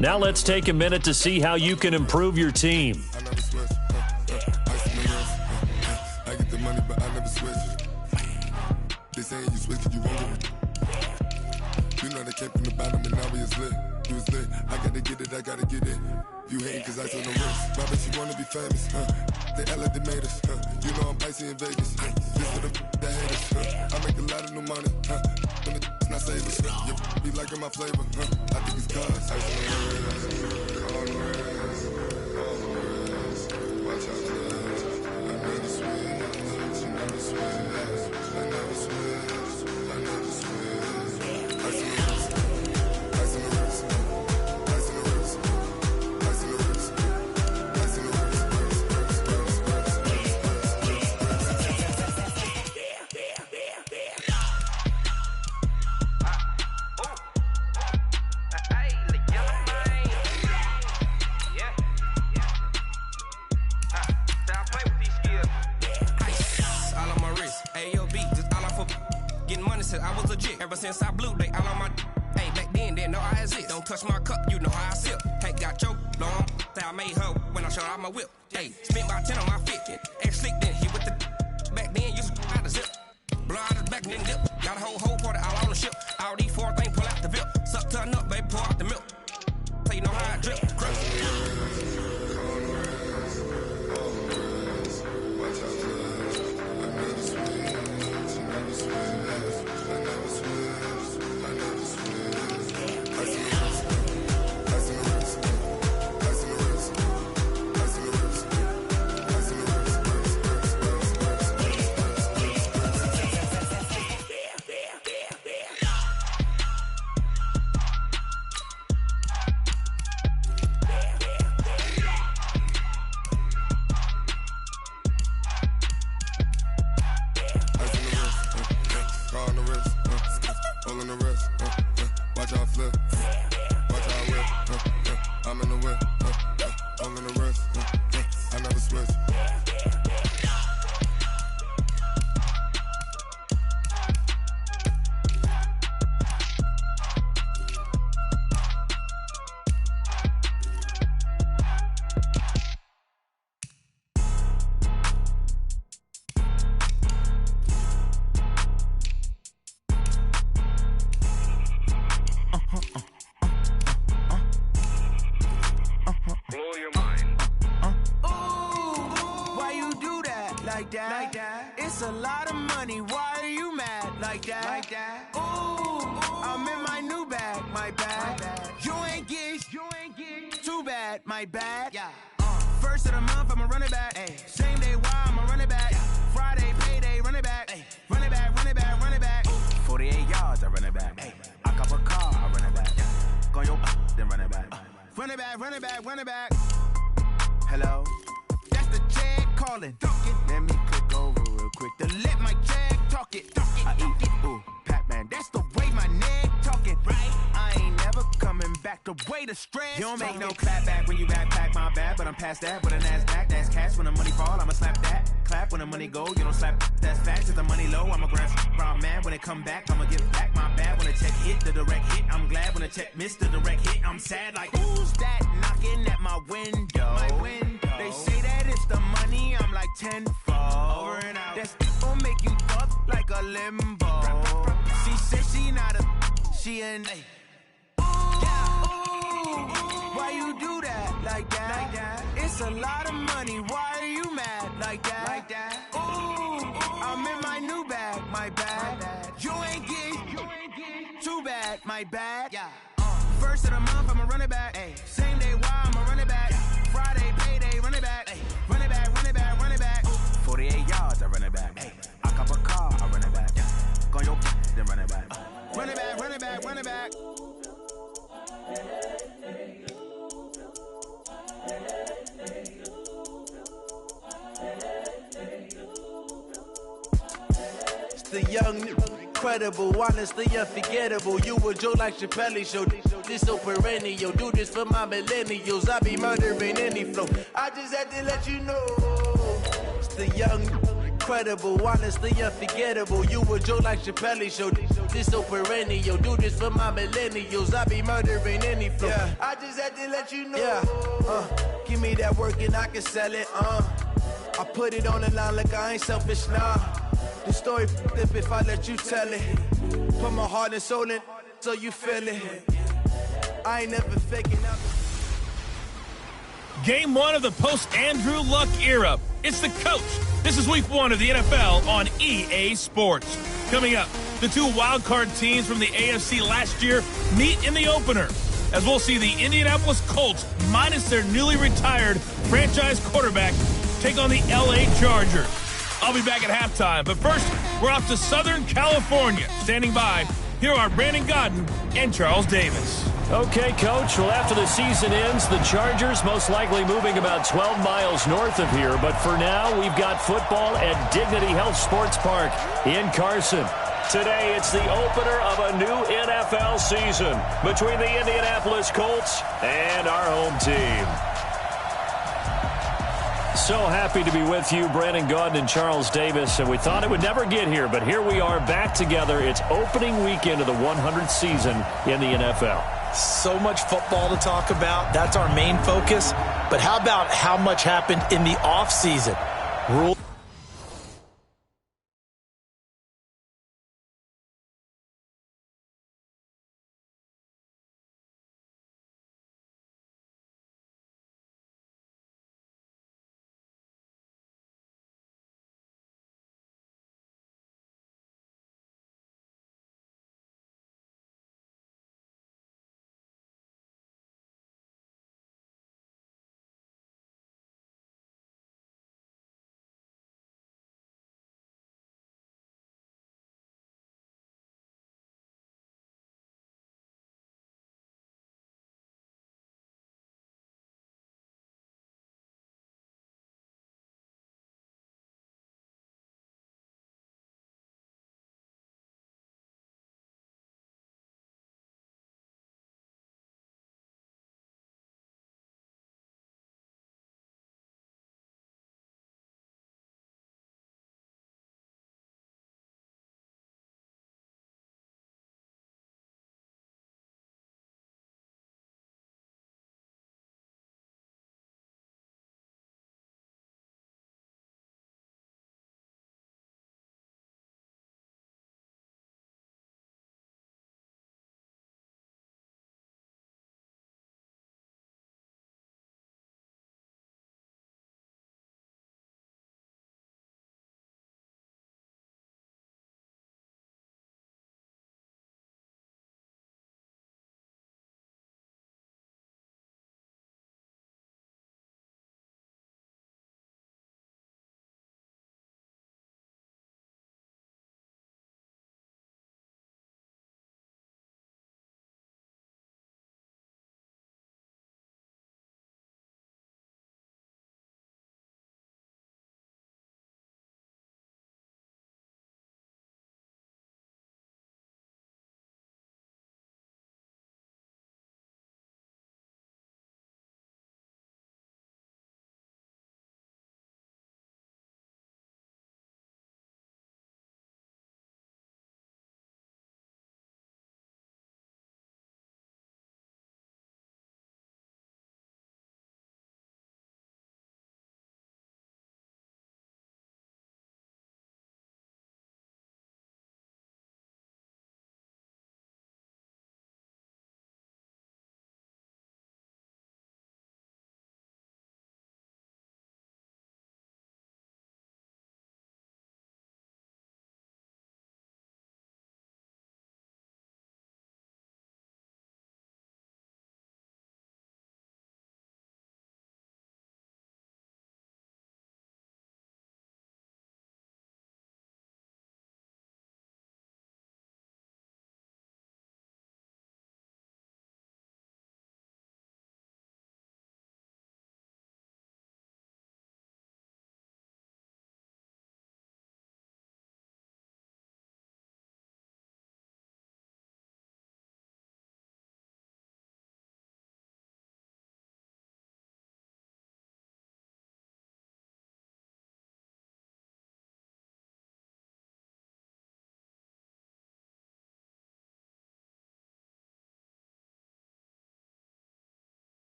Now let's take a minute to see how you can improve your team. I never switch. Ice in the wrist. I get the money, but I never switch. They saying you switch 'cause you won't get it. You know they came from the bottom and now we is lit. You is lit. I gotta get it, I gotta get it. You hating 'cause ice on the wrist. My bitch, you wanna be famous. They act like they made us. You know I'm icy in Vegas. This for the that hate us. I make a lot of new money. When the not save us. You be liking my flavor. I think it's cause ice on the wrist. On the wrist. On the wrist. Watch out for this. I never switch. You never switch. I never switch. I never switch. Ice on the wrist. Ice on the wrist. Ice on the wrist. Ice on the wrist. Ice on the wrist. I was legit ever since I blew they all on my hey back then didn't know I exist. Don't touch my cup, you know how I sip. Hey, got choked long, say I made her when I showed out my whip. Hey, spent about 10 on my fit. Ex slick then he with the back then used to out the zip. Blow out his back then dip. Got a whole party all on the ship. All these four things pull out the VIP. Suck turn up, baby, pour out the milk. So you know how I drip. Crush. Watch out for this. I never switch. You never switch. I never switch. I never switch. Ice in the wrist. Ice in the wrist. Ice in the wrist. Ice in the wrist. Ice in the wrist. On the wrist, all in the wrist, watch out flip, watch out whip, I'm in the whip, all in the wrist, I never switch. Like that. It's a lot of money. Why are you mad like that? Ooh, I'm in my new bag, my bag. You ain't get too bad, my bad. Yeah. First of the month, I'ma run it back. Ay. Same day, why I'ma run it back. Friday, payday, run it back. Ay. Run it back, run it back, run it back. 48 yards, I run it back. Ay. I cop a car, I run it back. Go on your then run it back. Run it back, run it back, run it back. Hello, that's the check calling. Let me click over real quick to let my check talk it. I eat it, ooh, Pac-Man. That's the way my neck talking, right? I ain't never coming back. The way the stress. You don't make no clap back when you backpack my bad, but I'm past that. With a NASDAQ, that's cash. When the money fall, I'ma slap that. Clap when the money go, you don't slap. That's facts. If the money low, I'ma grab brown man. When it come back, I'ma give back my bad. When the check hit, the direct hit. I'm glad when the check missed the direct hit. I'm sad like who's that knocking at my window? They say that it's the money. I'm like tenfold. Over and out. That's gon' make you fuck like a limbo. She said she not a, she an. Why you do that like that? It's a lot of money. Why are you mad like that? Ooh, I'm in my new bag, my bag. You ain't get too bad, my bad. Yeah. First of the month, I'ma run it back. Ay. Same day, why I'ma run it back. Friday, payday, run it back. Ay. Run it back, run it back, run it back. 48 yards, I run it back. Ay. I cop a car, I run it back. Go on your then run it back. Run it back, run it back, run it back. The young, incredible, honestly unforgettable. You a Joe like Chappelle show. This so perennial. Do this for my millennials. I be murdering any flow. I just had to let you know. It's the young, incredible, honestly unforgettable. You a joke like Chappelle Show. This so perennial. Do this for my millennials. I be murdering any flow. Yeah. I just had to let you know. Yeah. Give me that work and I can sell it. I put it on the line like I ain't selfish, nah. The story flip if I let you tell it. Put my heart and soul in so you feel it. I ain't never faking out. Game 1 of the post-Andrew Luck era. It's the coach. This is week 1 of the NFL on EA Sports. Coming up, the 2 wildcard teams from the AFC last year meet in the opener, as we'll see the Indianapolis Colts, minus their newly retired franchise quarterback, take on the LA Chargers. I'll be back at halftime, but first, we're off to Southern California. Standing by, here are Brandon Gaudin and Charles Davis. Okay, Coach. Well, after the season ends, the Chargers most likely moving about 12 miles north of here. But for now, we've got football at Dignity Health Sports Park in Carson. Today, it's the opener of a new NFL season between the Indianapolis Colts and our home team. So happy to be with you, Brandon Gaudin and Charles Davis. And we thought it would never get here, but here we are back together. It's opening weekend of the 100th season in the NFL. So much football to talk about. That's our main focus. But how about how much happened in the offseason? Rule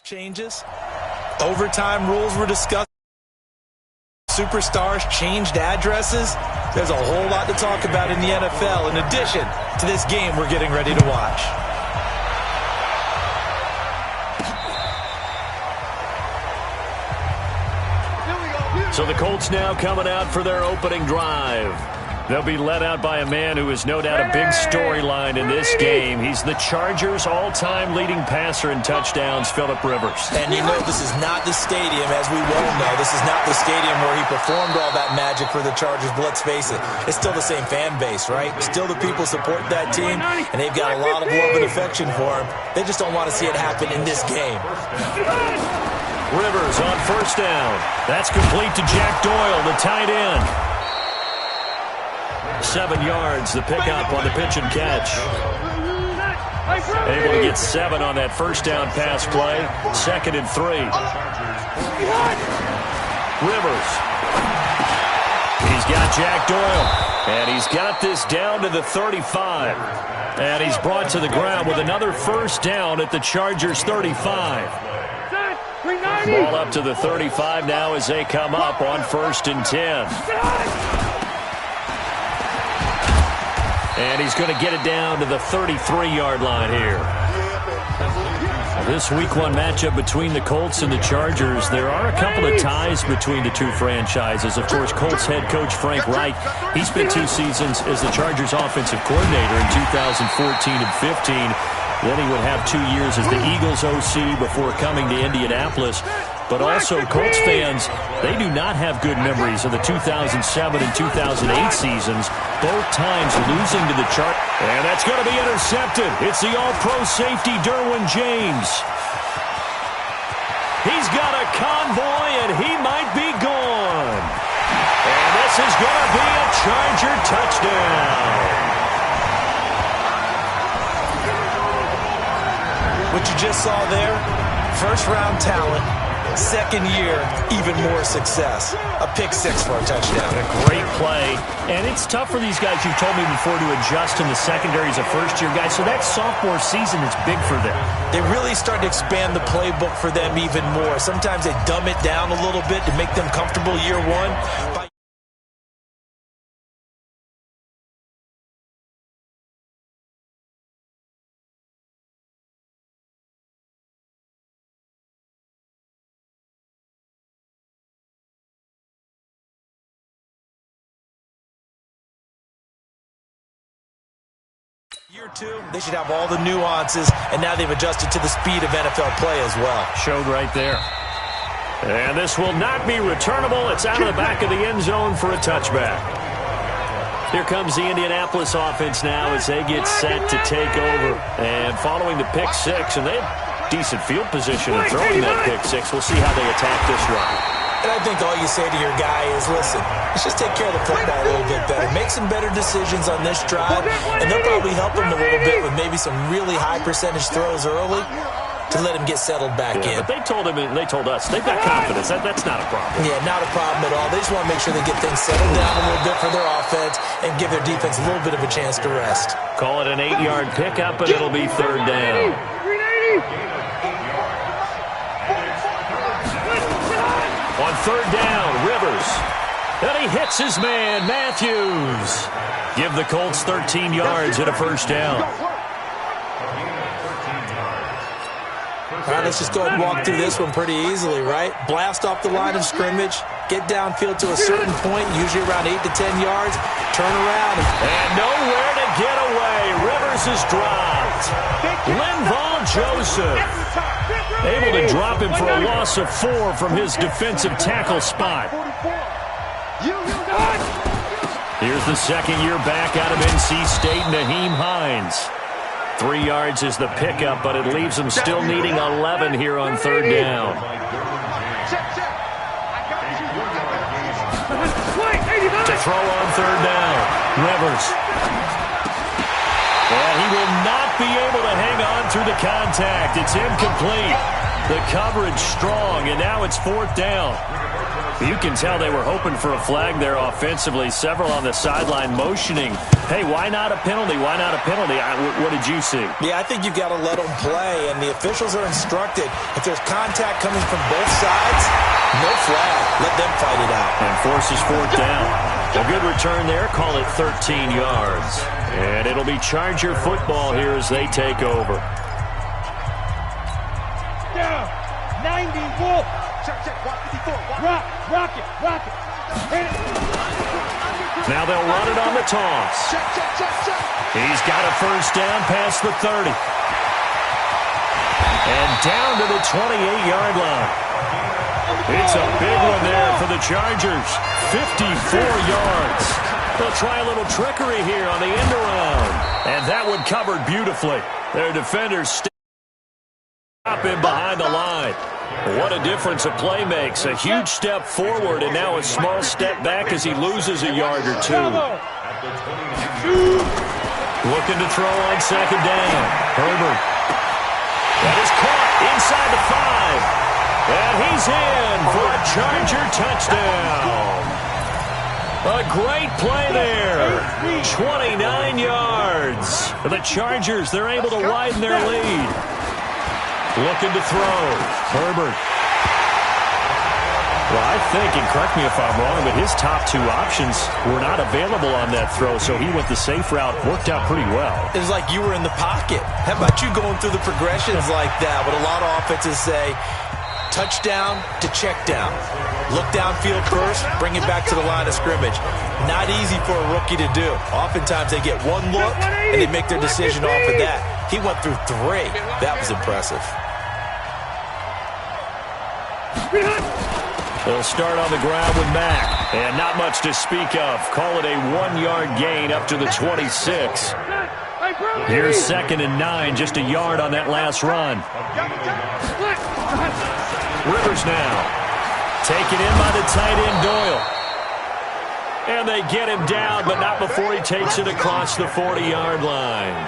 Changes. Overtime rules were discussed. Superstars changed addresses. There's a whole lot to talk about in the NFL in addition to this game we're getting ready to watch. So the Colts now coming out for their opening drive. They'll be led out by a man who is no doubt a big storyline in this game. He's the Chargers' all-time leading passer in touchdowns, Phillip Rivers. And you know this is not the stadium, as we well know. This is not the stadium where he performed all that magic for the Chargers, but let's face it, it's still the same fan base, right? Still the people support that team, and they've got a lot of love and affection for him. They just don't want to see it happen in this game. Rivers on first down. That's complete to Jack Doyle, the tight end. 7 yards, the pickup on the pitch and catch. Able to get 7 on that first down pass play. 2nd and 3. Rivers. He's got Jack Doyle. And he's got this down to the 35. And he's brought to the ground with another first down at the Chargers' 35. Ball up to the 35 now as they come up on 1st and 10. And he's going to get it down to the 33-yard line here. This Week 1 matchup between the Colts and the Chargers, there are a couple of ties between the two franchises. Of course, Colts head coach Frank Reich, he spent 2 seasons as the Chargers offensive coordinator in 2014 and 15. Then he would have 2 years as the Eagles OC before coming to Indianapolis. But also, Colts fans, they do not have good memories of the 2007 and 2008 seasons, both times losing to the Chargers. And that's going to be intercepted. It's the all-pro safety, Derwin James. He's got a convoy, and he might be gone. And this is going to be a Charger touchdown. What you just saw there, first-round talent. 2nd year, even more success. A pick 6 for a touchdown. A great play. And it's tough for these guys, you've told me before, to adjust in the secondary as a first-year guy. So that sophomore season is big for them. They really start to expand the playbook for them even more. Sometimes they dumb it down a little bit to make them comfortable year 1. Year 2, they should have all the nuances, and now they've adjusted to the speed of NFL play as well. Showed right there. And this will not be returnable. It's out of the back of the end zone for a touchback. Here comes the Indianapolis offense now as they get set to take over. And following the pick 6, and they have decent field position in throwing that pick 6. We'll see how they attack this run. And I think all you say to your guy is, listen, let's just take care of the football a little bit better. Make some better decisions on this drive, and they'll probably help him a little bit with maybe some really high percentage throws early to let him get settled back in. But they told us, they've got confidence. That's not a problem. Yeah, not a problem at all. They just want to make sure they get things settled down a little bit for their offense and give their defense a little bit of a chance to rest. Call it an 8-yard pickup, and it'll be 3rd down. On 3rd down, Rivers. And he hits his man, Matthews. Give the Colts 13 yards and a first down. All right, let's just go ahead and walk through this one pretty easily, right? Blast off the line of scrimmage, get downfield to a certain point, usually around 8 to 10 yards, turn around. And nowhere to get away. Rivers is dropped. Linval Joseph able to drop him for a loss of 4 from his defensive tackle spot. Here's the 2nd-year back out of NC State, Nyheim Hines. 3 yards is the pickup, but it leaves them still needing 11 here on 3rd down. To throw on 3rd down, Rivers. And he will not be able to hang on through the contact. It's incomplete. The coverage strong, and now it's 4th down. You can tell they were hoping for a flag there offensively. Several on the sideline motioning, hey, why not a penalty? Why not a penalty? What did you see? Yeah, I think you've got to let them play, and the officials are instructed. If there's contact coming from both sides, no flag. Let them fight it out. And forces fourth down. A good return there. Call it 13 yards. And it'll be Charger football here as they take over. Down. 90 Wolf. Check, 154. Rock it. Now they'll run it on the toss. He's got a first down past the 30. And down to the 28-yard line. It's a big one there for the Chargers. 54 yards. They'll try a little trickery here on the end around. And that one covered beautifully. Their defenders stop in behind the line. What a difference a play makes. A huge step forward and now a small step back as he loses a yard or two. Looking to throw on second down. Herbert. That is caught inside the 5. And he's in for a Charger touchdown. A great play there. 29 yards. For the Chargers, they're able to widen their lead. Looking to throw. Herbert. Well, I think, and correct me if I'm wrong, but his top two options were not available on that throw, so he went the safe route. Worked out pretty well. It was like you were in the pocket. How about you going through the progressions like that? What a lot of offenses say, touchdown to check down. Look downfield first, bring it back to the line of scrimmage. Not easy for a rookie to do. Oftentimes they get one look, and they make their decision off of that. He went through 3. That was impressive. They'll start on the ground with Mack. And not much to speak of. Call it a 1-yard gain up to the 26. Here's 2nd and 9, just a yard on that last run. Rivers now. Taken in by the tight end, Doyle. And they get him down, but not before he takes it across the 40-yard line.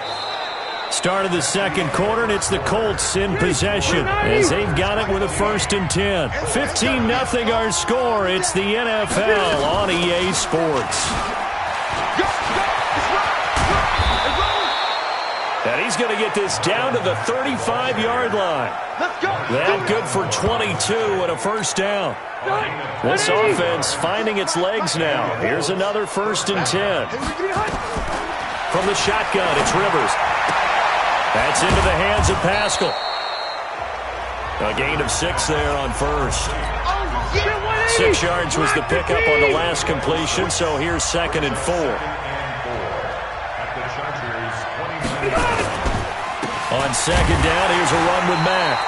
Start of the second quarter, and it's the Colts in possession as they've got it with a 1st and 10. 15-0 our score. It's the NFL on EA Sports. And he's going to get this down to the 35-yard line. That good for 22 and a first down. This offense finding its legs now. Here's another 1st and 10. From the shotgun, it's Rivers. That's into the hands of Pascal. A gain of 6 there on first. 6 yards was the pickup on the last completion, so here's 2nd and 4. On second down, here's a run with Mack.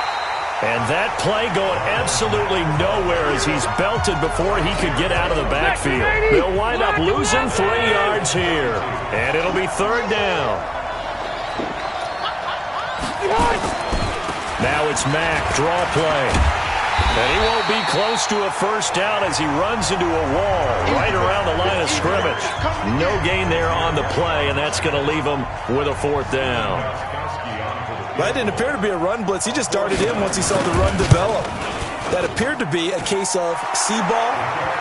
And that play going absolutely nowhere as he's belted before he could get out of the backfield. They'll wind up losing 3 yards here. And it'll be 3rd down. Now it's Mack, draw play. And he won't be close to a first down as he runs into a wall right around the line of scrimmage. No gain there on the play, and that's going to leave him with a 4th down. That didn't appear to be a run blitz. He just darted in once he saw the run develop. That appeared to be a case of see ball,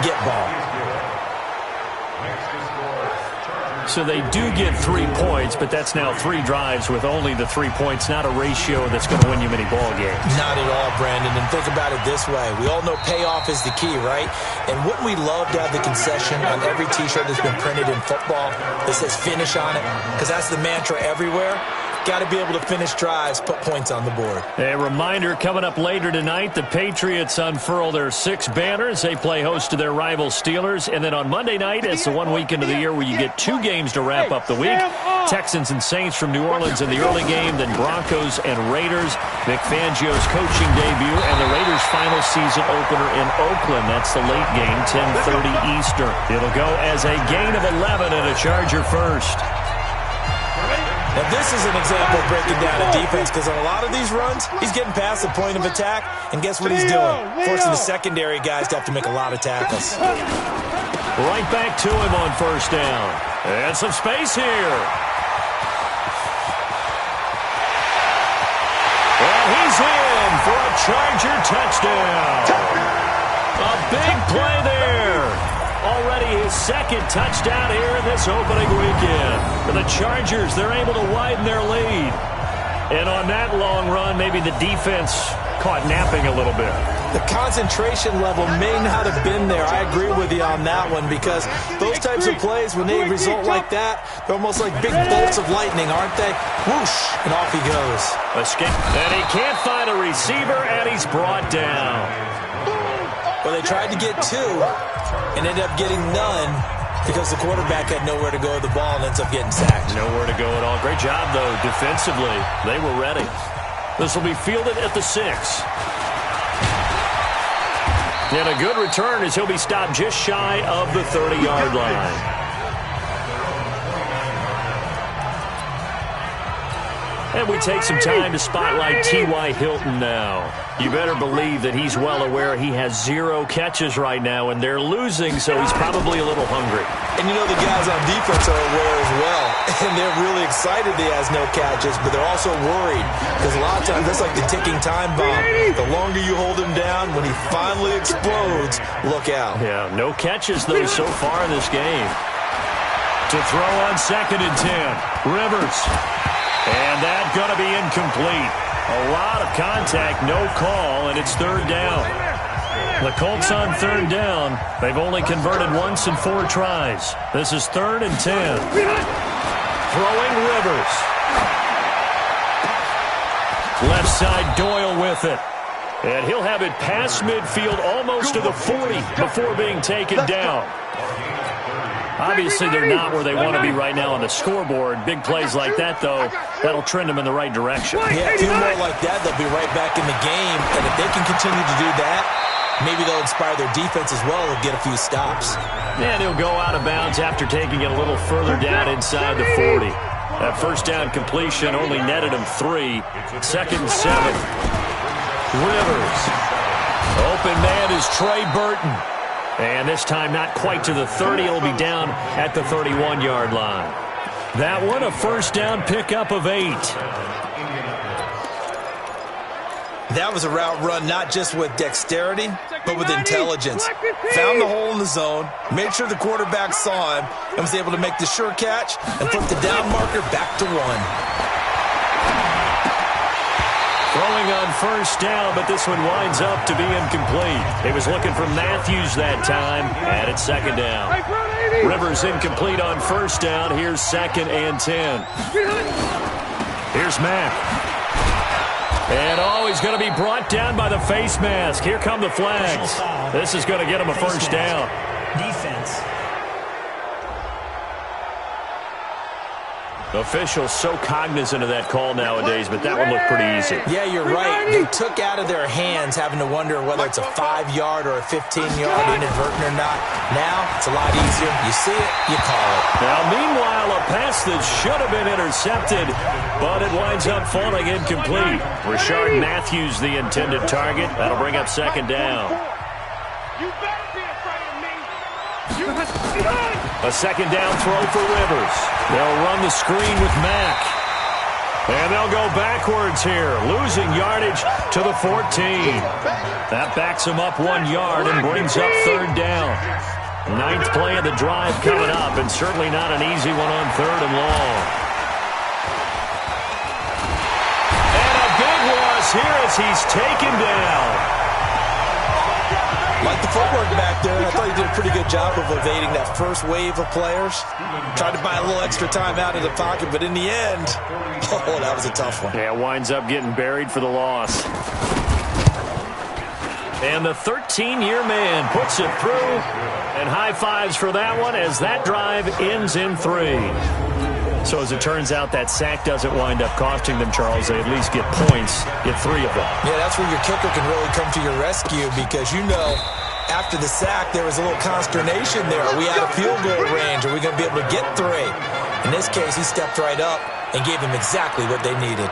get ball. So they do get 3 points, but that's now 3 drives with only the 3 points, not a ratio that's going to win you many ball games. Not at all, Brandon. And think about it this way. We all know payoff is the key, right? And wouldn't we love to have the concession on every T-shirt that's been printed in football that says finish on it? Because that's the mantra everywhere. Got to be able to finish drives, put points on the board. A reminder, coming up later tonight, the Patriots unfurl their 6 banners. They play host to their rival Steelers. And then on Monday night, it's the one weekend of the year where you get 2 games to wrap up the week. Texans and Saints from New Orleans in the early game, then Broncos and Raiders. Vic Fangio's coaching debut and the Raiders' final season opener in Oakland. That's the late game, 10:30 Eastern. It'll go as a gain of 11 and a Charger first. Now, this is an example of breaking down a defense because on a lot of these runs, he's getting past the point of attack, and guess what he's doing? Forcing the secondary guys to have to make a lot of tackles. Right back to him on first down. And some space here. And he's in for a Charger touchdown. A big play there. Already his second touchdown here in this opening weekend. For the Chargers, they're able to widen their lead. And on that long run, maybe the defense caught napping a little bit. The concentration level may not have been there. I agree with you on that one, because those types of plays, when they result like that, they're almost like big bolts of lightning, aren't they? Whoosh, and off he goes. Escape. And he can't find a receiver, and he's brought down. Well, they tried to get two and ended up getting none because the quarterback had nowhere to go with the ball and ends up getting sacked. Nowhere to go at all. Great job, though, defensively. They were ready. This will be fielded at the 6. And a good return as he'll be stopped just shy of the 30-yard line. And we take some time to spotlight T.Y. Hilton now. You better believe that he's well aware he has 0 catches right now, and they're losing, so he's probably a little hungry. And you know the guys on defense are aware as well, and they're really excited he has no catches, but they're also worried, because a lot of times that's like the ticking time bomb. The longer you hold him down, when he finally explodes, look out. Yeah, no catches, though, so far in this game. To throw on 2nd and 10, Rivers. And that's going to be incomplete. A lot of contact, no call, and it's 3rd down. The Colts on 3rd down. They've only converted once in 4 tries. This is 3rd and 10. Throwing Rivers. Left side, Doyle with it. And he'll have it past midfield almost to the 40 before being taken down. Obviously, they're not where they want to be right now on the scoreboard. Big plays like that, though, that'll trend them in the right direction. Yeah, a few more like that, they'll be right back in the game. And if they can continue to do that, maybe they'll inspire their defense as well and get a few stops. And he'll go out of bounds after taking it a little further down inside the 40. That first down completion only netted him 3. 2nd and 7. Rivers. Open man is Trey Burton. And this time not quite to the 30. He'll be down at the 31-yard line. That one, a first down pickup of 8. That was a route run not just with dexterity, but with intelligence. Found the hole in the zone, made sure the quarterback saw him, and was able to make the sure catch and flip the down marker back to 1. Throwing on first down, but this one winds up to be incomplete. He was looking for Matthews that time, and it's 2nd down. Rivers incomplete on first down. Here's 2nd and 10. Here's Mack. And, he's going to be brought down by the face mask. Here come the flags. This is going to get him a first down. Defense. Officials so cognizant of that call nowadays, but that one looked pretty easy. Yeah, you're right. They took out of their hands having to wonder whether it's a 5-yard or a 15-yard inadvertent or not. Now, it's a lot easier. You see it, you call it. Now, meanwhile, a pass that should have been intercepted, but it winds up falling incomplete. Rashard Matthews, the intended target. That'll bring up 2nd down. You better be afraid of me. A 2nd down throw for Rivers. They'll run the screen with Mack. And they'll go backwards here, losing yardage to the 14. That backs them up 1 yard and brings up 3rd down. 9th play of the drive coming up, and certainly not an easy one on 3rd and long. And a big loss here as he's taken down. Like the footwork back there, I thought he did a pretty good job of evading that first wave of players. Tried to buy a little extra time out of the pocket, but in the end, that was a tough one. Yeah, winds up getting buried for the loss. And the 13-year man puts it through, and high fives for that one as that drive ends in 3. So as it turns out, that sack doesn't wind up costing them, Charles. They at least get points, get 3 of them. Yeah, that's where your kicker can really come to your rescue, because after the sack, there was a little consternation there. Are we out of field goal range? Are we going to be able to get 3? In this case, he stepped right up and gave them exactly what they needed.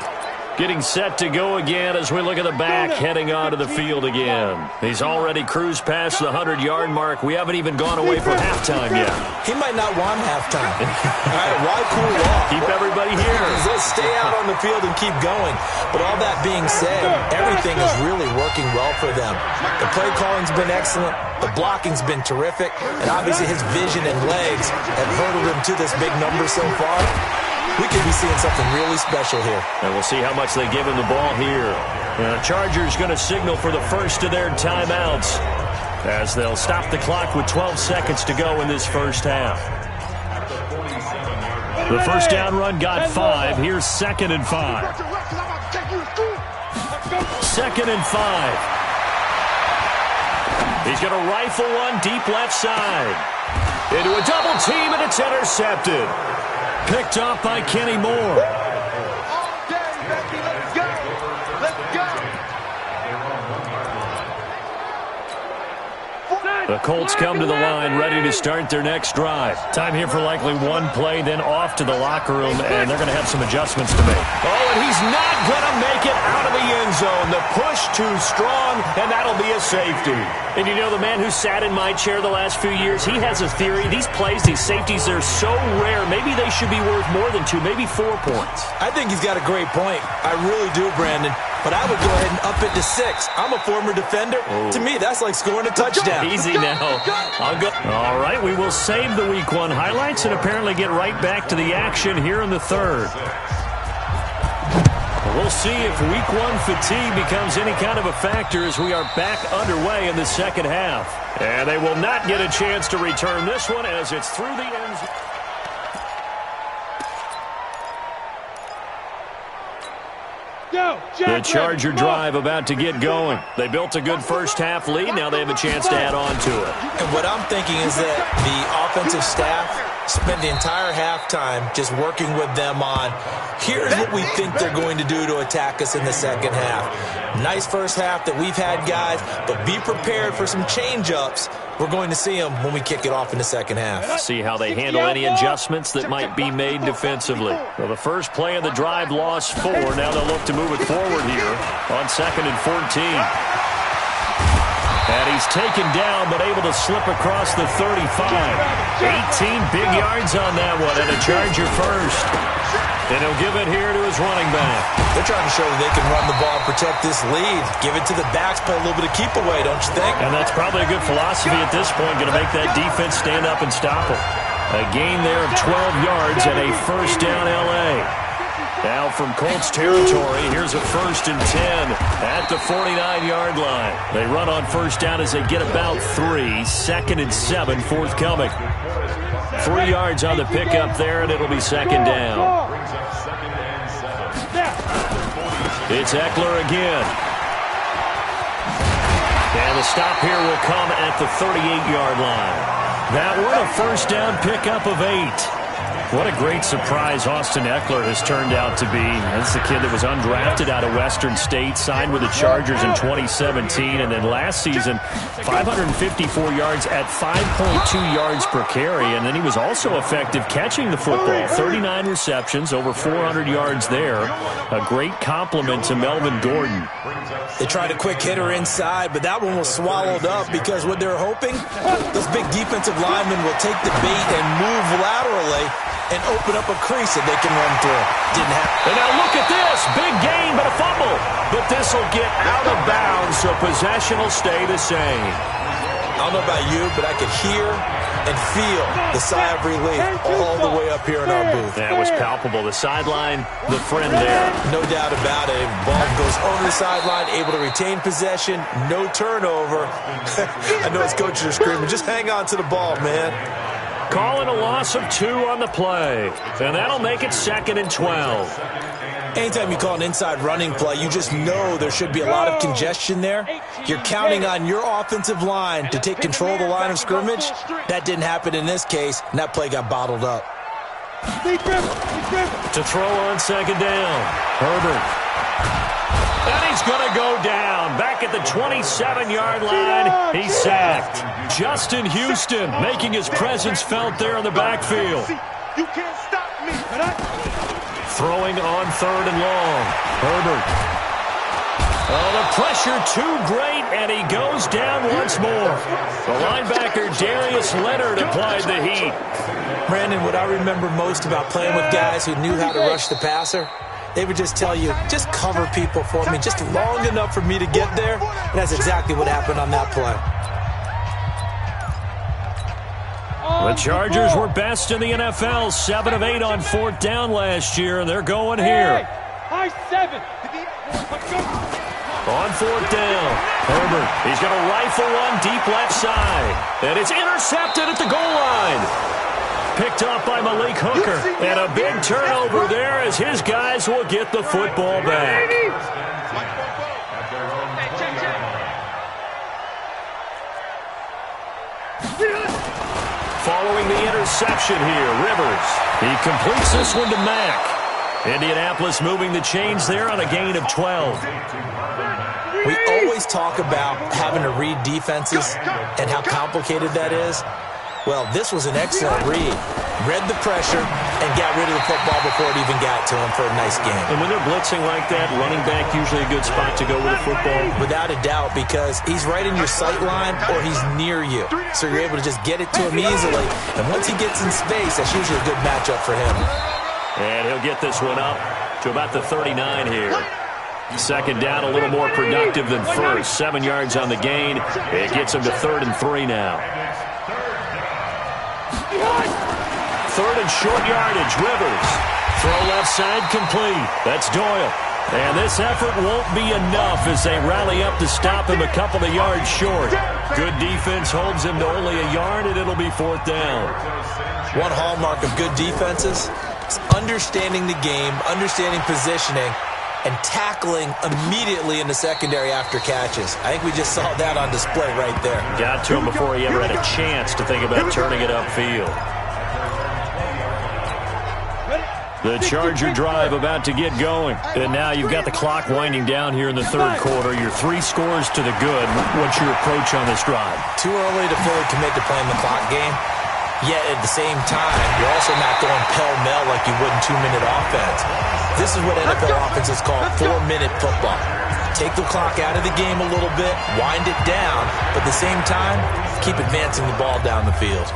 Getting set to go again as we look at the back, heading onto the field again. He's already cruised past the 100-yard mark. We haven't even gone away for halftime yet. He might not want halftime. All right, why cool off? Keep everybody here. Let's stay out on the field and keep going. But all that being said, everything is really working well for them. The play calling's been excellent. The blocking's been terrific. And obviously his vision and legs have hurdled him to this big number so far. We could be seeing something really special here. And we'll see how much they give him the ball here. The Chargers going to signal for the first of their timeouts as they'll stop the clock with 12 seconds to go in this first half. The first down run got 5. Here's 2nd and 5. 2nd and 5. He's going to rifle one deep left side. Into a double team, and it's intercepted. Picked off by Kenny Moore. All day, baby, let's go. Let's go. The Colts come to the line, ready to start their next drive. Time here for likely one play, then off to the locker room, and they're going to have some adjustments to make. Oh, and he's not going to make it out of the end zone. The push too strong, and that'll be a safety. And you know, the man who sat in my chair the last few years, he has a theory. These plays, these safeties, they're so rare. Maybe they should be worth more than 2, maybe 4 points. I think he's got a great point. I really do, Brandon. But I would go ahead and up it to 6. I'm a former defender. Oh. To me, that's like scoring a touchdown. Easy now. I'll go. All right, we will save the Week 1 highlights and apparently get right back to the action here in the third. We'll see if Week 1 fatigue becomes any kind of a factor as we are back underway in the second half. And they will not get a chance to return this one as it's through the end zone. The Charger drive about to get going. They built a good first-half lead. Now they have a chance to add on to it. And what I'm thinking is that the offensive staff spent the entire halftime just working with them on, here's what we think they're going to do to attack us in the second half. Nice first half that we've had, guys, but be prepared for some change-ups. We're going to see them when we kick it off in the second half. See how they handle any adjustments that might be made defensively. Well, the first play of the drive lost 4. Now they'll look to move it forward here on 2nd and 14. And he's taken down but able to slip across the 35. 18 big yards on that one and a Charger first. And he'll give it here to his running back. They're trying to show that they can run the ball and protect this lead. Give it to the backs, play a little bit of keep away, don't you think? And that's probably a good philosophy at this point, going to make that defense stand up and stop it. A gain there of 12 yards and a first down L.A. Now from Colts territory, here's a 1st and 10 at the 49-yard line. They run on first down as they get about 3. 2nd and 7 forthcoming. 3 yards on the pickup there, and it'll be 2nd down. It's Eckler again. And the stop here will come at the 38-yard line. That one, a first down pickup of 8. What a great surprise Austin Eckler has turned out to be. That's the kid that was undrafted out of Western State, signed with the Chargers in 2017, and then last season, 554 yards at 5.2 yards per carry, and then he was also effective catching the football. 39 receptions, over 400 yards there. A great compliment to Melvin Gordon. They tried a quick hitter inside, but that one was swallowed up because what they're hoping, this big defensive lineman will take the bait and move laterally and open up a crease that they can run through. Didn't happen. And now look at this. Big gain, but a fumble. But this will get out of bounds, so possession will stay the same. I don't know about you, but I could hear and feel the sigh of relief all the way up here in our booth. That was palpable. The sideline, the friend there. No doubt about it. Ball goes over the sideline, able to retain possession, no turnover. I know his coaches are screaming, just hang on to the ball, man. Calling a loss of 2 on the play. And that'll make it 2nd and 12. Anytime you call an inside running play, you just know there should be a lot of congestion there. You're counting on your offensive line to take control of the line of scrimmage. That didn't happen in this case, and that play got bottled up. To throw on 2nd down. Herbert. And he's going to go down. Back at the 27-yard line, he's sacked. Justin Houston making his presence felt there in the backfield. You can't stop me. throwing on 3rd and long. Herbert. Oh, the pressure too great, and he goes down once more. The linebacker, Darius Leonard, applied the heat. Brandon, what I remember most about playing with guys who knew how to rush the passer, they would just tell you, just cover people for me, just long enough for me to get there. And that's exactly what happened on that play. The Chargers were best in the NFL, 7 of 8 on 4th down last year, and they're going here. High 7. On 4th down, Herbert, he's going to rifle one deep left side. And it's intercepted at the goal line. Picked off by Malik Hooker. And a big turnover there as his guys will get the football back. Following the interception here, Rivers. He completes this one to Mack. Indianapolis moving the chains there on a gain of 12. We always talk about having to read defenses and how complicated that is. Well, this was an excellent read. Read the pressure and got rid of the football before it even got to him for a nice game. And when they're blitzing like that, running back usually a good spot to go with the football? Without a doubt, because he's right in your sight line or he's near you. So you're able to just get it to him easily. And once he gets in space, that's usually a good matchup for him. And he'll get this one up to about the 39 here. Second down, a little more productive than first. 7 yards on the gain. It gets him to 3rd and 3 now. 3rd and short yardage, Rivers. Throw left side complete. That's Doyle. And this effort won't be enough as they rally up to stop him a couple of yards short. Good defense holds him to only a yard, and it'll be 4th down. One hallmark of good defenses is understanding the game, understanding positioning, and tackling immediately in the secondary after catches. I think we just saw that on display right there. Got to him before he ever had a chance to think about turning it upfield. The Charger drive about to get going. And now you've got the clock winding down here in the 3rd quarter. You're 3 scores to the good. What's your approach on this drive? Too early to fully commit to playing the clock game. Yet at the same time, you're also not going pell-mell like you would in 2-minute offense. This is what NFL offenses call 4-minute football. Take the clock out of the game a little bit, wind it down, but at the same time, keep advancing the ball down the field.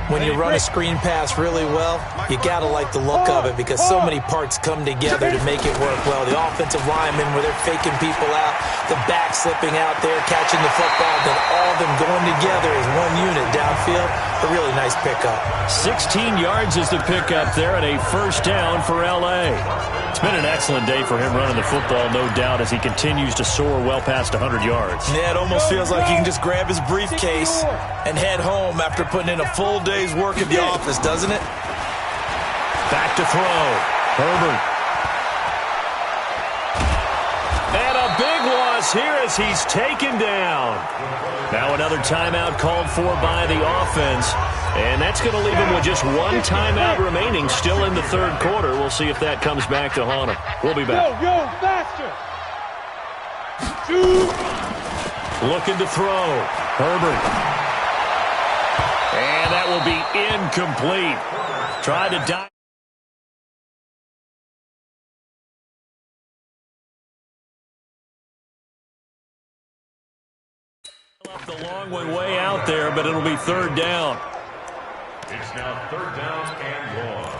When you run a screen pass really well, you got to like the look of it because so many parts come together to make it work well. The offensive linemen, where they're faking people out, the back slipping out there, catching the football, then all of them going together as one unit downfield. A really nice pickup. 16 yards is the pickup there and a 1st down for L.A. It's been an excellent day for him running the football, no doubt, as he continues to soar well past 100 yards. Yeah, it almost feels like he can just grab his briefcase and head home after putting in a full day's work at the office, doesn't it? Back to throw. Herbert. And a big loss here as he's taken down. Now another timeout called for by the offense. And that's going to leave him with just one timeout remaining still in the 3rd quarter. We'll see if that comes back to haunt him. We'll be back. Yo, faster. Looking to throw. Herbert. And that will be incomplete. Tried to dive. Up the long way out there, but it'll be 3rd down. It's now 3rd down and 1.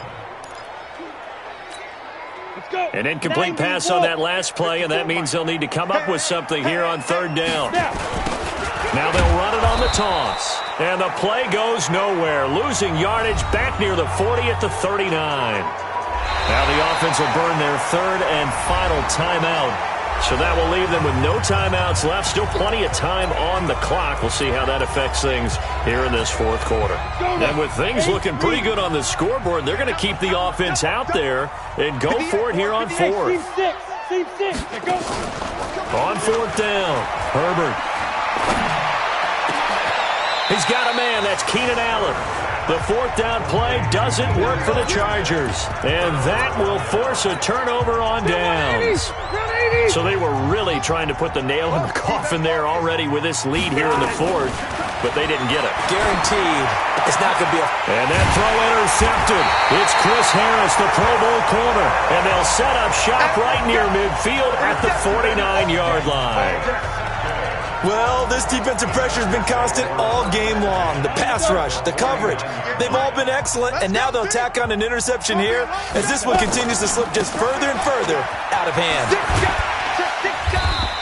Let's go. An incomplete pass on that last play, and that means they'll need to come up with something here on 3rd down. Now they'll run it on the toss. And the play goes nowhere. Losing yardage back near the 40 at the 39. Now the offense will burn their 3rd and final timeout. So that will leave them with no timeouts left. Still plenty of time on the clock. We'll see how that affects things here in this 4th quarter. And with things looking pretty good on the scoreboard, they're going to keep the offense out there and go for it here on 4th. On 4th down, Herbert. He's got a man. That's Keenan Allen. The 4th down play doesn't work for the Chargers. And that will force a turnover on downs. So they were really trying to put the nail in the coffin there already with this lead here in the 4th. but they didn't get it. Guaranteed it's not going to be a... And that throw intercepted. It's Chris Harris, the Pro Bowl corner. And they'll set up shop right near midfield at the 49-yard line. Well, this defensive pressure has been constant all game long. The pass rush, the coverage, they've all been excellent, and now they'll tack on an interception here as this one continues to slip just further and further out of hand.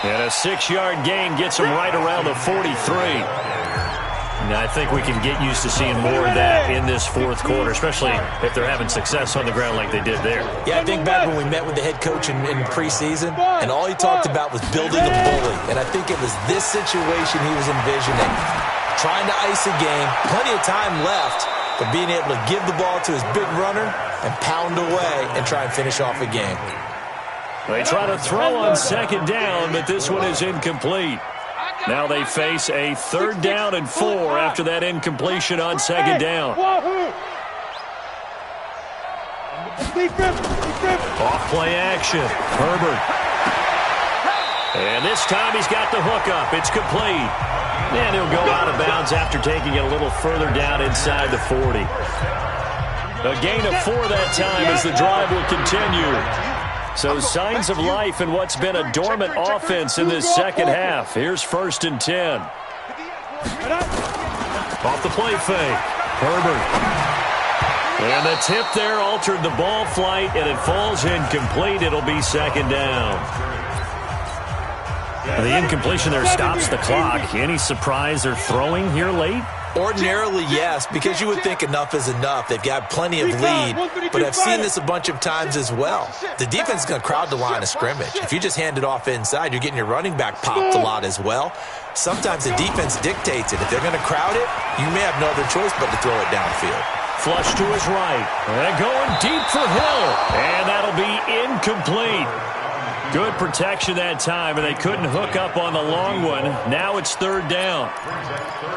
And a 6-yard gain gets them right around the 43. Now, I think we can get used to seeing more of that in this fourth quarter, especially if they're having success on the ground like they did there. Yeah, I think back when we met with the head coach in preseason, and all he talked about was building a bully. And I think it was this situation he was envisioning. Trying to ice a game, plenty of time left, but being able to give the ball to his big runner and pound away and try and finish off a game. They try to throw on second down, but this one is incomplete. Now they face a 3rd down and 4 after that incompletion on second down. Off play action. Herbert. And this time he's got the hook up. It's complete. And he'll go out of bounds after taking it a little further down inside the 40. A gain of 4 that time as the drive will continue. So signs of life in what's been a dormant offense in this second half. Here's 1st and 10. Off the play fake. Herbert. And the tip there altered the ball flight, and it falls incomplete. It'll be 2nd down. The incompletion there stops the clock. Any surprise they're throwing here late? Ordinarily, yes, because you would think enough is enough. They've got plenty of lead, but I've seen this a bunch of times as well. The defense is going to crowd the line of scrimmage. If you just hand it off inside, you're getting your running back popped a lot as well. Sometimes the defense dictates it. If they're going to crowd it, you may have no other choice but to throw it downfield. Flush to his right. And going deep for Hill. And that'll be incomplete. Good protection that time, and they couldn't hook up on the long one. Now it's 3rd down.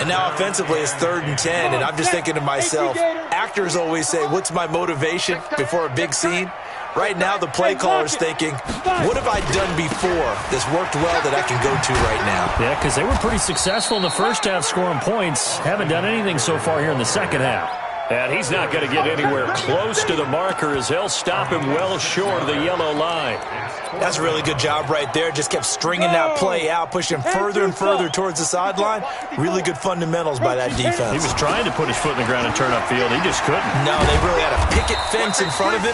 And now offensively it's 3rd and 10, and I'm just thinking to myself, actors always say, what's my motivation before a big scene? Right now the play caller's thinking, what have I done before that's worked well that I can go to right now? Yeah, because they were pretty successful in the first half scoring points. Haven't done anything so far here in the second half. And he's not going to get anywhere close to the marker as they'll stop him well short of the yellow line. That's a really good job right there. Just kept stringing that play out, pushing further and further towards the sideline. Really good fundamentals by that defense. He was trying to put his foot in the ground and turn upfield. He just couldn't. No, they really had a picket fence in front of him.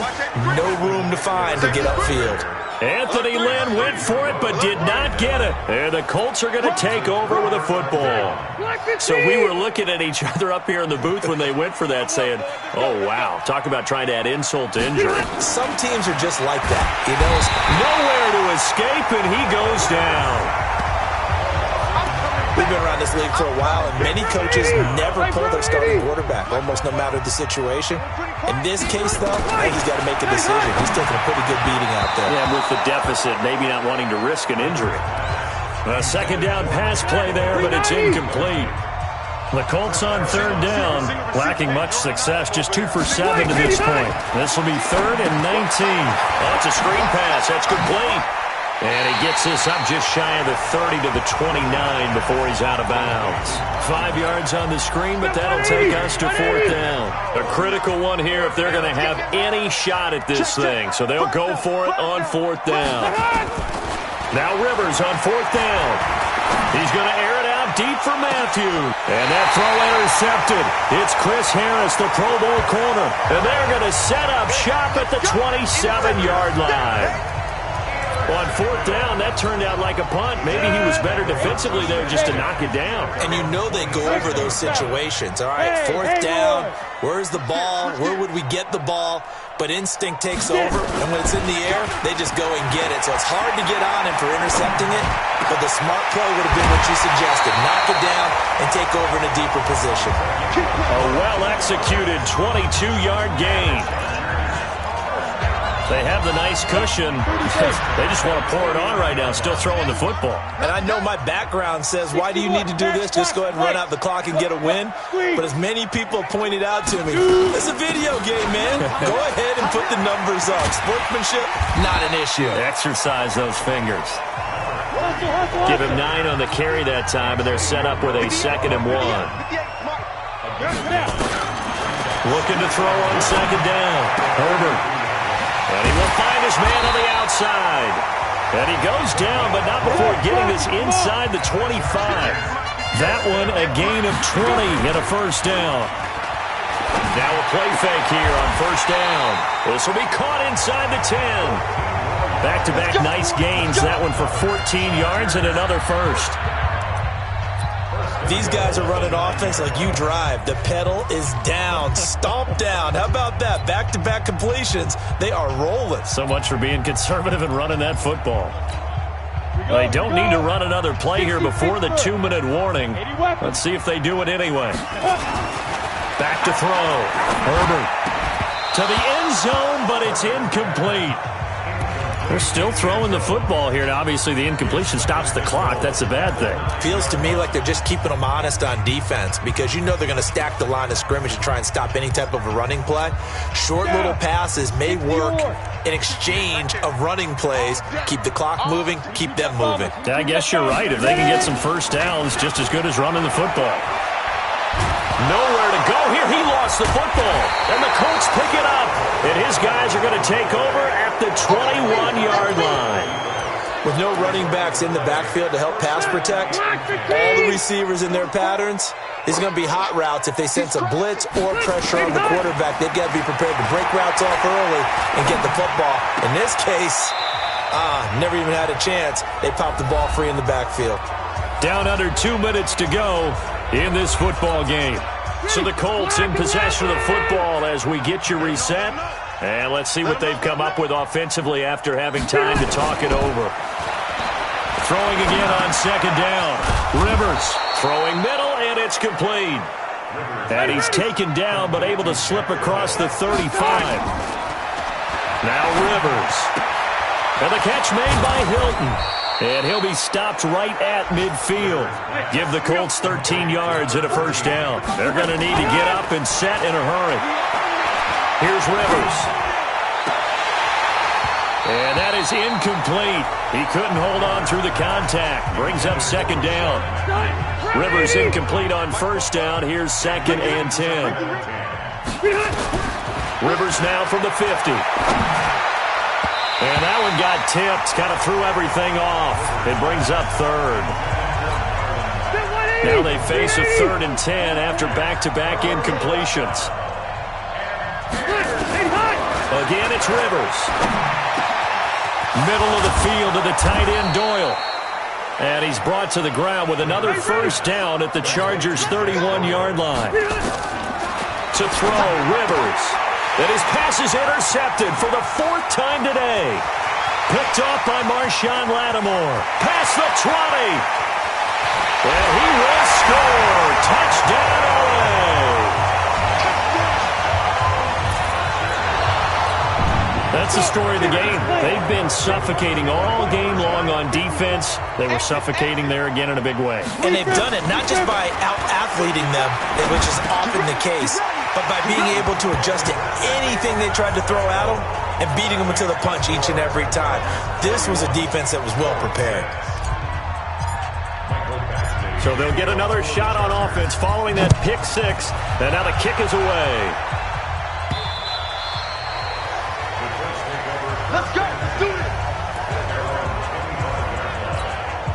No room to find to get upfield. Anthony Lynn went for it but did not get it. And the Colts are going to take over with a football. So we were looking at each other up here in the booth when they went for that saying, oh, wow, talk about trying to add insult to injury. Some teams are just like that. You know, nowhere to escape, and he goes down. We've been around this league for a while, and many coaches never pull their starting quarterback, almost no matter the situation. In this case, though, I think he's got to make a decision. He's taking a pretty good beating out there. Yeah, with the deficit, maybe not wanting to risk an injury. A 2nd down pass play there, but it's incomplete. The Colts on 3rd down, lacking much success, just 2 for 7 to this point. This will be 3rd and 19. Oh, it's a screen pass. That's complete. And he gets this up just shy of the 30 to the 29 before he's out of bounds. 5 yards on the screen, but that'll take us to 4th down. A critical one here if they're going to have any shot at this thing. So they'll go for it on 4th down. Now Rivers on 4th down. He's going to air it out deep for Matthew. And that throw intercepted. It's Chris Harris, the Pro Bowl corner. And they're going to set up shop at the 27-yard line. On 4th down, that turned out like a punt. Maybe he was better defensively there just to knock it down. And you know they go over those situations. All right, 4th down, where's the ball? Where would we get the ball? But instinct takes over, and when it's in the air, they just go and get it. So it's hard to get on him for intercepting it, but the smart play would have been what you suggested. Knock it down and take over in a deeper position. A well-executed 22-yard gain. They have the nice cushion. They just want to pour it on right now, still throwing the football. And I know my background says, why do you need to do this? Just go ahead and run out the clock and get a win. But as many people pointed out to me, it's a video game, man. Go ahead and put the numbers up. Sportsmanship, not an issue. Exercise those fingers. Give him 9 on the carry that time, and they're set up with a 2nd and 1. Looking to throw on 2nd down. Herbert. And he will find his man on the outside. And he goes down, but not before getting this inside the 25. That one a gain of 20 and a first down. Now a play fake here on first down. This will be caught inside the 10. Back-to-back nice gains. That one for 14 yards and another first. These guys are running offense like you drive. The pedal is down, stomp down. How about that? Back-to-back completions. They are rolling. So much for being conservative and running that football. They don't need to run another play here before the 2-minute warning. Let's see if they do it anyway. Back to throw. Herbert to the end zone, but it's incomplete. They're still throwing the football here, and obviously the incompletion stops the clock. That's a bad thing. Feels to me like they're just keeping them honest on defense because you know they're going to stack the line of scrimmage and try and stop any type of a running play. Short little passes may work in exchange of running plays. Keep the clock moving, keep them moving. I guess you're right. If they can get some first downs, just as good as running the football. Nowhere to go here. He lost the football. And the Colts pick it up. And his guys are going to take over at the 21-yard line. With no running backs in the backfield to help pass protect, all the receivers in their patterns, it's going to be hot routes if they sense a blitz or pressure on the quarterback. They've got to be prepared to break routes off early and get the football. In this case, never even had a chance. They popped the ball free in the backfield. Down under 2 minutes to go in this football game. So the Colts in possession of the football as we get you reset. And let's see what they've come up with offensively after having time to talk it over. Throwing again on 2nd down. Rivers throwing middle, and it's complete. And he's taken down, but able to slip across the 35. Now Rivers. And the catch made by Hilton. And he'll be stopped right at midfield. Give the Colts 13 yards and a first down. They're going to need to get up and set in a hurry. Here's Rivers. And that is incomplete. He couldn't hold on through the contact. Brings up 2nd down. Rivers incomplete on first down. Here's 2nd and 10. Rivers now from the 50. And that one got tipped, kind of threw everything off. It brings up 3rd. Now they face a 3rd and 10 after back-to-back incompletions. Again, it's Rivers. Middle of the field to the tight end, Doyle. And he's brought to the ground with another first down at the Chargers' 31-yard line. To throw, Rivers. And his pass is intercepted for the 4th time today. Picked off by Marshawn Lattimore. Past the 20. And he will score. Touchdown, LA. That's the story of the game. They've been suffocating all game long on defense. They were suffocating there again in a big way. And they've done it not just by out-athleting them, which is often the case, but by being able to adjust to anything they tried to throw at them and beating them to the punch each and every time. This was a defense that was well prepared. So they'll get another shot on offense following that pick 6, and now the kick is away. Let's go. Let's do it.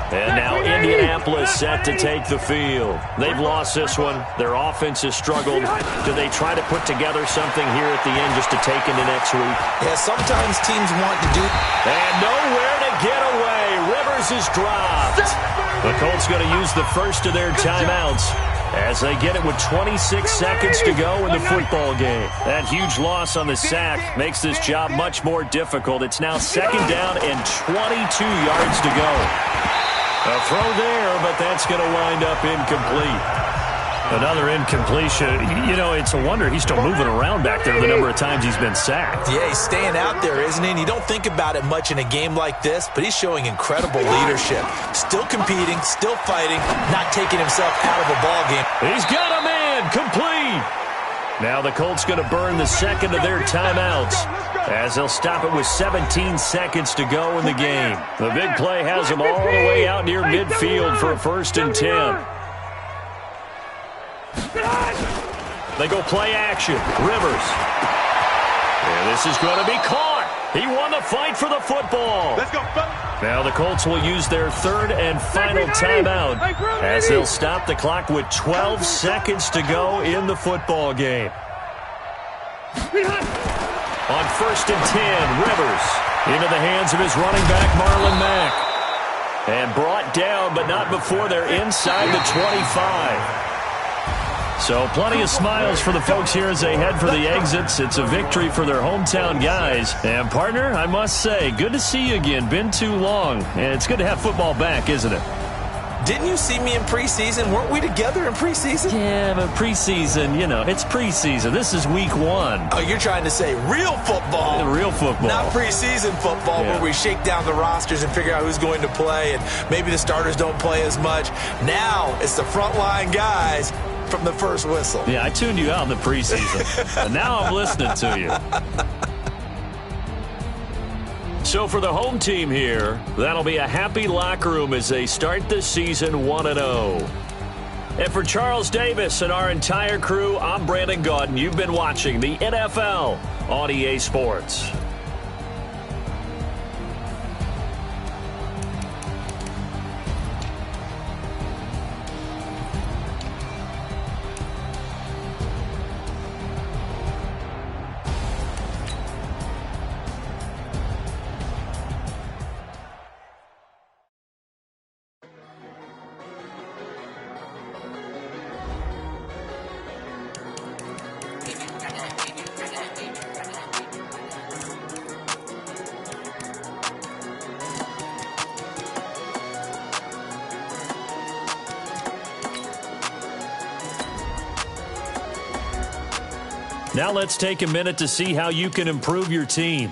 And now Indianapolis set to take the field. They've lost this one. Their offense has struggled. Do they try to put together something here at the end just to take into next week? Yeah, sometimes teams want to do. And nowhere to get away. Rivers is dropped. The Colts going to use the first of their timeouts as they get it with 26 seconds to go in the football game. That huge loss on the sack makes this job much more difficult. It's now 2nd down and 22 yards to go. A throw there, but that's going to wind up incomplete. Another incompletion. You know, it's a wonder he's still moving around back there the number of times he's been sacked. Yeah, he's staying out there, isn't he? And you don't think about it much in a game like this, but he's showing incredible leadership. Still competing, still fighting, not taking himself out of a ball game. He's got a man, complete. Now the Colts going to burn the second of their timeouts as they'll stop it with 17 seconds to go in the game. The big play has them all the way out near midfield for a 1st and 10. They go play action. Rivers. And this is going to be caught. He won the fight for the football. Let's go. Now the Colts will use their 3rd and final timeout as they'll stop the clock with 12 seconds to go in the football game. On 1st and 10, Rivers into the hands of his running back, Marlon Mack. And brought down, but not before they're inside the 25. So plenty of smiles for the folks here as they head for the exits. It's a victory for their hometown guys. And, partner, I must say, good to see you again. Been too long. And it's good to have football back, isn't it? Didn't you see me in preseason? Weren't we together in preseason? Yeah, but preseason, you know, it's preseason. This is week 1. Oh, you're trying to say real football. Real football. Not preseason football where we shake down the rosters and figure out who's going to play, and maybe the starters don't play as much. Now it's the frontline guys from the first whistle. Yeah, I tuned you out in the preseason. And now I'm listening to you. So for the home team here, that'll be a happy locker room as they start the season 1-0. And for Charles Davis and our entire crew, I'm Brandon Gaudin. You've been watching the NFL on EA Sports. Now let's take a minute to see how you can improve your team.